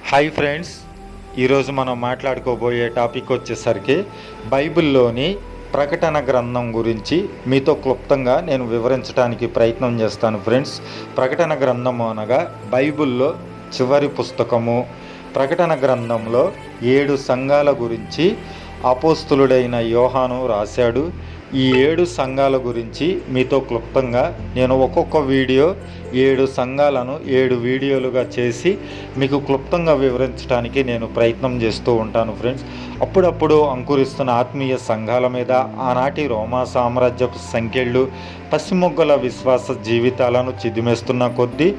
Hi friends, ఈరోజు మనం మాట్లాడుకోబోయే topic వచ్చేసరికి బైబిల్లోని ప్రకటన గ్రంథం గురించి మీతో క్లుప్తంగా నేను వివరించడానికి ప్రయత్నం చేస్తాను. ఫ్రెండ్స్, ప్రకటన గ్రంథం అనగా బైబిల్లో చివరి పుస్తకము. ప్రకటన గ్రంథంలో 7 సంఘాల గురించి అపోస్తులుడైన యోహాను రాశాడు. ఈ 7 సంఘాల గురించి మీతో క్లుప్తంగా నేను ఒక్కొక్క వీడియో 7 సంఘాలను 7 వీడియోలుగా చేసి మీకు క్లుప్తంగా వివరించడానికి నేను ప్రయత్నం చేస్తూ ఉంటాను. ఫ్రెండ్స్, అప్పుడప్పుడు అంకురిస్తున్న ఆత్మీయ సంఘాల మీద ఆనాటి రోమా సామ్రాజ్యపు సంఖ్యలు పసిమొగ్గల విశ్వాస జీవితాలను చిదిమేస్తున్న కొద్దీ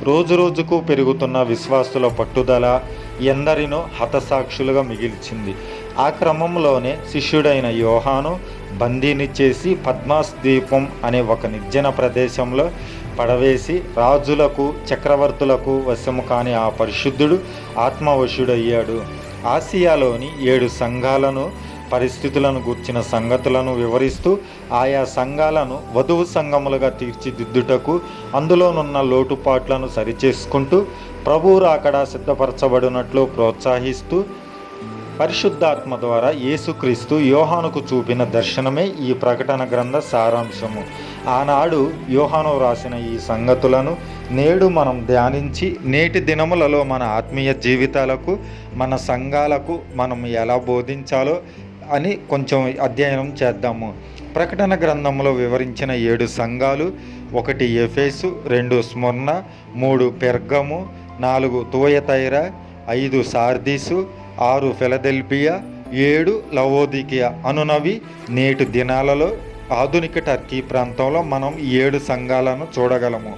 రోజురోజుకు పెరుగుతున్న విశ్వాసుల పట్టుదల ఎందరినో హతసాక్షులుగా మిగిల్చింది. ఆ క్రమంలోనే శిష్యుడైన యోహాను బందీని చేసి పద్మాస్ ద్వీపం అనే ఒక నిర్జన ప్రదేశంలో పడవేసి రాజులకు చక్రవర్తులకు వశము కాని ఆ పరిశుద్ధుడు ఆత్మవశుడయ్యాడు. ఆసియాలోని 7 సంఘాలను పరిస్థితులను గూర్చిన సంగతులను వివరిస్తూ ఆయా సంఘాలను వధువు సంఘములుగా తీర్చిదిద్దుటకు అందులోనున్న లోటుపాట్లను సరిచేసుకుంటూ ప్రభువు రాకడ సిద్ధపరచబడినట్లు ప్రోత్సహిస్తూ పరిశుద్ధాత్మ ద్వారా యేసుక్రీస్తు యోహానుకు చూపిన దర్శనమే ఈ ప్రకటన గ్రంథ సారాంశము. ఆనాడు యోహాను రాసిన ఈ సంగతులను నేడు మనం ధ్యానించి నేటి దినములలో మన ఆత్మీయ జీవితాలకు మన సంఘాలకు మనం ఎలా బోధించాలో అని కొంచెం అధ్యయనం చేద్దాము. ప్రకటన గ్రంథంలో వివరించిన 7 సంఘాలు: 1 ఎఫెసు, 2 Smyrna, 3 Pergamum, 4 Thyatira, 5 Sardis, 6 Philadelphia, 7 లవోదికియా అనునవి నేటి దినాలలో ఆధునిక టర్కీ ప్రాంతంలో మనం 7 సంఘాలను చూడగలము.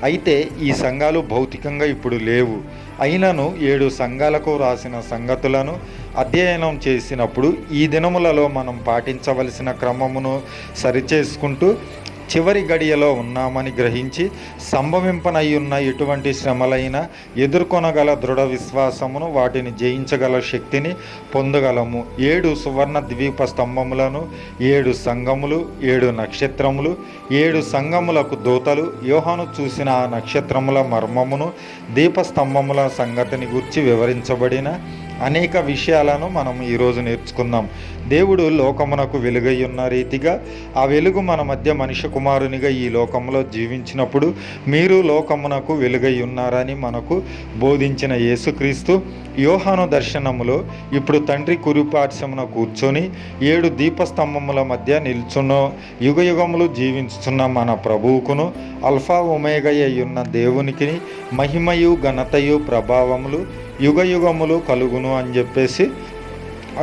అయితే ఈ సంఘాలు భౌతికంగా ఇప్పుడు లేవు. అయినను 7 సంఘాలకు రాసిన సంగతులను అధ్యయనం చేసినప్పుడు ఈ దినములలో మనం పాటించవలసిన క్రమమును సరిచేసుకుంటూ చివరి గడియలో ఉన్నామని గ్రహించి సంభవింపనయ్యున్న ఎటువంటి శ్రమలైనా ఎదుర్కొనగల దృఢ విశ్వాసమును, వాటిని జయించగల శక్తిని పొందగలము. 7 సువర్ణ ద్వీప స్తంభములను, 7 సంఘములు, 7 నక్షత్రములు, 7 సంఘములకు దూతలు, యోహాను చూసిన ఆ నక్షత్రముల మర్మమును, దీపస్తంభముల సంగతిని గూర్చి వివరించబడిన అనేక విషయాలను మనం ఈరోజు నేర్చుకుందాం. దేవుడు లోకమునకు వెలుగై ఉన్న రీతిగా ఆ వెలుగు మన మధ్య మనిషి కుమారునిగా ఈ లోకంలో జీవించినప్పుడు మీరు లోకమునకు వెలుగై ఉన్నారని మనకు బోధించిన యేసుక్రీస్తు యోహాను దర్శనములో ఇప్పుడు తండ్రి కురిపార్శ్వమున కూర్చొని 7 దీపస్తంభముల మధ్య నిల్చున్న యుగయుగములు జీవించుచున్న మన ప్రభువుకును అల్ఫా ఒమేగా అయ్యున్న దేవునికి మహిమయు ఘనతయు ప్రభావములు యుగయుగములు కలుగును అని చెప్పేసి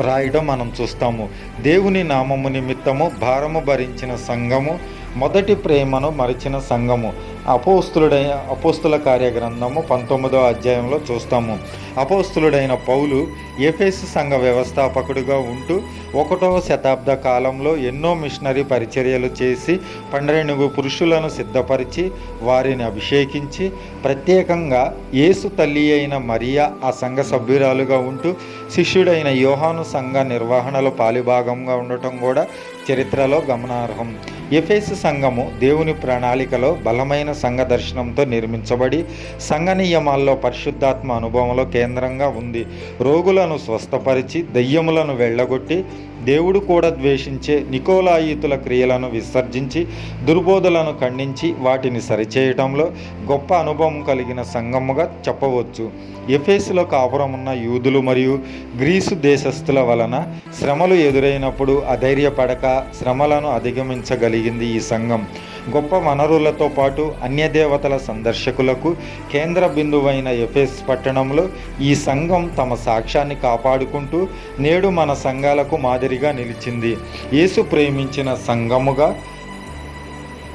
రాయడం మనం చూస్తాము. దేవుని నామము నిమిత్తము భారము భరించిన సంఘము, మొదటి ప్రేమను మరిచిన సంఘము. అపోస్తుల కార్యగ్రంథము 19వ అధ్యాయంలో చూస్తాము. అపోస్తులుడైన పౌలు ఎఫెసు సంఘ వ్యవస్థాపకుడిగా ఉంటూ 1వ శతాబ్ద కాలంలో ఎన్నో మిషనరీ పరిచర్యలు చేసి 12 పురుషులను సిద్ధపరిచి వారిని అభిషేకించి ప్రత్యేకంగా యేసు తల్లి అయిన మరియా ఆ సంఘ సభ్యురాలుగా ఉంటూ శిష్యుడైన యోహాను సంఘ నిర్వహణలో పాలిభాగంగా ఉండటం కూడా చరిత్రలో గమనార్హం. ఎఫెసు సంఘము దేవుని ప్రణాళికలో బలమైన సంఘ దర్శనంతో నిర్మించబడి సంఘ నియమాల్లో పరిశుద్ధాత్మ అనుభవంలో కేంద్రంగా ఉంది. రోగులను స్వస్థపరిచి దెయ్యములను వెళ్ళగొట్టి దేవుడు కూడా ద్వేషించే నికోలాయితుల క్రియలను విసర్జించి దుర్బోధలను ఖండించి వాటిని సరిచేయటంలో గొప్ప అనుభవం కలిగిన సంఘముగా చెప్పవచ్చు. ఎఫెసులో కాపురమున్న యూదులు మరియు గ్రీసు దేశస్థుల వలన శ్రమలు ఎదురైనప్పుడు అధైర్యపడక శ్రమలను అధిగమించగలిగింది ఈ సంఘం. గొప్ప వనరులతో పాటు అన్యదేవతల సందర్శకులకు కేంద్ర బిందువైన ఎఫెస్ పట్టణంలో ఈ సంఘం తమ సాక్ష్యాన్ని కాపాడుకుంటూ నేడు మన సంఘాలకు మాదిరిగా నిలిచింది. యేసు ప్రేమించిన సంఘముగా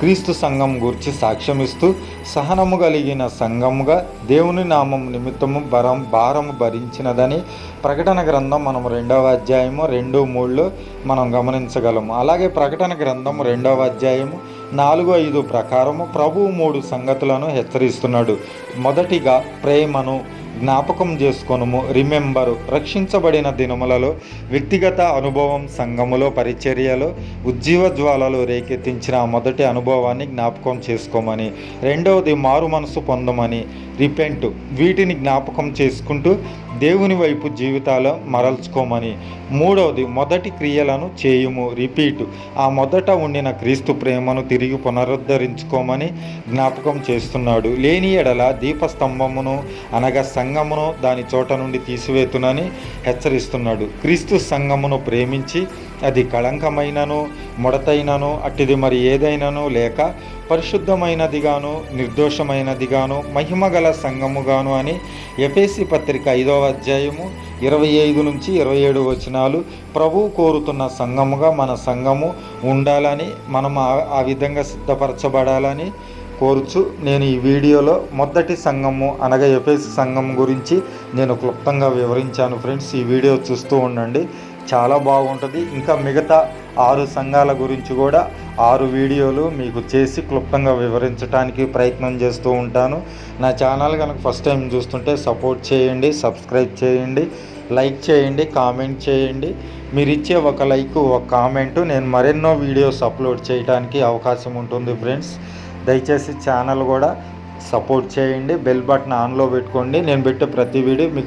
క్రీస్తు సంఘం గురించి సాక్ష్యమిస్తూ సహనము కలిగిన సంఘముగా దేవుని నామం నిమిత్తము భారము భరించినదని ప్రకటన గ్రంథం మనం 2వ అధ్యాయము 2, 3లో మనం గమనించగలము. అలాగే ప్రకటన గ్రంథం 2వ అధ్యాయము 4, 5 ప్రకారము ప్రభువు 3 సంగతులను హెచ్చరిస్తున్నాడు. మొదటిగా ప్రేమను, జ్ఞాపకం చేసుకొనుము. రిమెంబరు. రక్షించబడిన దినములలో వ్యక్తిగత అనుభవం, సంఘములో పరిచర్యలో ఉజ్జీవ జ్వాలలు రేకెత్తించిన ఆ మొదటి అనుభవాన్ని జ్ఞాపకం చేసుకోమని. రెండవది మారు మనసు పొందమని, రిపెంట్. వీటిని జ్ఞాపకం చేసుకుంటూ దేవుని వైపు జీవితాలు మరల్చుకోమని. మూడవది మొదటి క్రియలను చేయుము, రిపీటు. ఆ మొదట ఉండిన క్రీస్తు ప్రేమను తిరిగి పునరుద్ధరించుకోమని జ్ఞాపకం చేస్తున్నాడు. లేని ఎడల దీపస్తంభమును అనగా సంఘమును దాని చోట నుండి తీసివేతునని హెచ్చరిస్తున్నాడు. క్రీస్తు సంఘమును ప్రేమించి అది కళంకమైనను ముడతైనను అట్టిది మరి ఏదైనాను లేక పరిశుద్ధమైనదిగాను నిర్దోషమైనదిగాను మహిమగల సంఘముగాను అని ఎఫెసీ పత్రిక 5వ అధ్యాయము 25 నుంచి 27 వచనాలు ప్రభువు కోరుతున్న సంఘముగా మన సంఘము ఉండాలని, మనం ఆ విధంగా సిద్ధపరచబడాలని కోరుచు నేను ఈ వీడియోలో మొదటి సంఘము అనగా ఎఫెసీ సంఘం గురించి నేను క్లుప్తంగా వివరించాను. ఫ్రెండ్స్, ఈ వీడియో చూస్తూ ఉండండి, చాలా బాగుంటుంది. ఇంకా మిగతా 6 సంఘాల గురించి కూడా 6 వీడియోలు మీకు చేసి క్లుప్తంగా వివరించడానికి ప్రయత్నం చేస్తూ ఉంటాను. నా ఛానల్ కనుక ఫస్ట్ టైం చూస్తుంటే సపోర్ట్ చేయండి, సబ్స్క్రైబ్ చేయండి, లైక్ చేయండి, కామెంట్ చేయండి. మీరు ఇచ్చే ఒక లైక్, ఒక కామెంటు నేను మరెన్నో వీడియోస్ అప్లోడ్ చేయడానికి అవకాశం ఉంటుంది. ఫ్రెండ్స్, దయచేసి ఛానల్ కూడా సపోర్ట్ చేయండి, బెల్ బటన్ ఆన్లో పెట్టుకోండి. నేను పెట్టే ప్రతి వీడియో మీకు